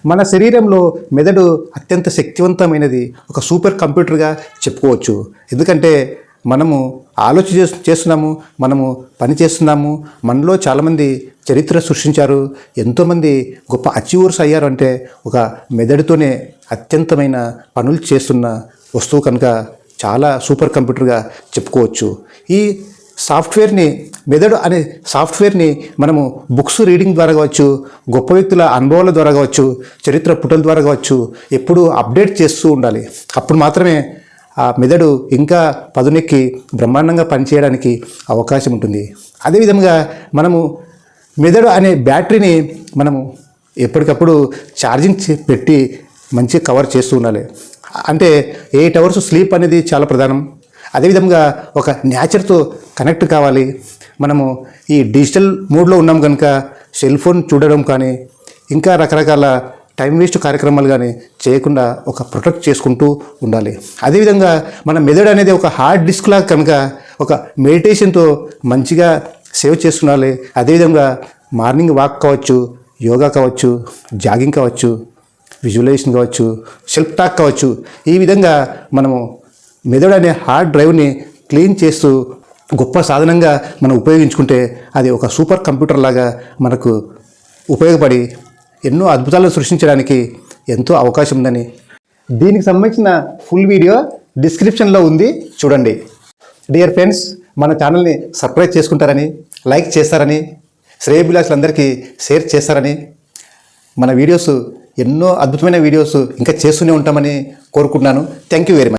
మన శరీరంలో మెదడు అత్యంత శక్తివంతమైనది, ఒక సూపర్ కంప్యూటర్గా చెప్పుకోవచ్చు. ఎందుకంటే మనము చేస్తున్నాము, మనము పని చేస్తున్నాము. మనలో చాలామంది చరిత్ర సృష్టించారు, ఎంతోమంది గొప్ప అచీవర్స్ అయ్యారు. అంటే ఒక మెదడుతోనే అత్యంతమైన పనులు చేస్తున్న వస్తువు కనుక చాలా సూపర్ కంప్యూటర్గా చెప్పుకోవచ్చు. ఈ సాఫ్ట్వేర్ని, మెదడు అనే సాఫ్ట్వేర్ని మనము బుక్స్ రీడింగ్ ద్వారా కావచ్చు, గొప్ప వ్యక్తుల అనుభవాల ద్వారా కావచ్చు, చరిత్ర పుటల ద్వారా కావచ్చు, ఎప్పుడూ అప్డేట్ చేస్తూ ఉండాలి. అప్పుడు మాత్రమే ఆ మెదడు ఇంకా పదునెక్కి బ్రహ్మాండంగా పనిచేయడానికి అవకాశం ఉంటుంది. అదేవిధంగా మనము మెదడు అనే బ్యాటరీని మనము ఎప్పటికప్పుడు ఛార్జింగ్ పెట్టి మంచిగా కవర్ చేస్తూ ఉండాలి. అంటే 8 అవర్స్ స్లీప్ అనేది చాలా ప్రధానం. అదేవిధంగా ఒక నేచర్తో కనెక్ట్ కావాలి. మనము ఈ డిజిటల్ మోడ్లో ఉన్నాం కనుక సెల్ ఫోన్ చూడడం కానీ, ఇంకా రకరకాల టైం వేస్ట్ కార్యక్రమాలు కానీ చేయకుండా ఒక ప్రొటెక్ట్ చేసుకుంటూ ఉండాలి. అదేవిధంగా మన మెదడు అనేది ఒక హార్డ్ డిస్క్ లాగా కనుక ఒక మెడిటేషన్తో మంచిగా సేవ్ చేస్తుండాలి. అదేవిధంగా మార్నింగ్ వాక్ కావచ్చు, యోగా కావచ్చు, జాగింగ్ కావచ్చు, విజువలైజేషన్ కావచ్చు, సెల్ఫ్ టాక్ కావచ్చు, ఈ విధంగా మనము మెదడు అనే హార్డ్ డ్రైవ్ని క్లీన్ చేస్తూ గొప్ప సాధనంగా మనం ఉపయోగించుకుంటే అది ఒక సూపర్ కంప్యూటర్ లాగా మనకు ఉపయోగపడి ఎన్నో అద్భుతాలను సృష్టించడానికి ఎంతో అవకాశం ఉందని, దీనికి సంబంధించిన ఫుల్ వీడియో డిస్క్రిప్షన్లో ఉంది, చూడండి. డియర్ ఫ్రెండ్స్, మన ఛానల్ని సబ్స్క్రైబ్ చేసుకుంటారని, లైక్ చేస్తారని, శ్రేయోభిలాషులందరికీ షేర్ చేస్తారని, మన వీడియోస్ ఎన్నో అద్భుతమైన వీడియోస్ ఇంకా చేస్తూనే ఉంటామని కోరుకుంటున్నాను. Thank you very much.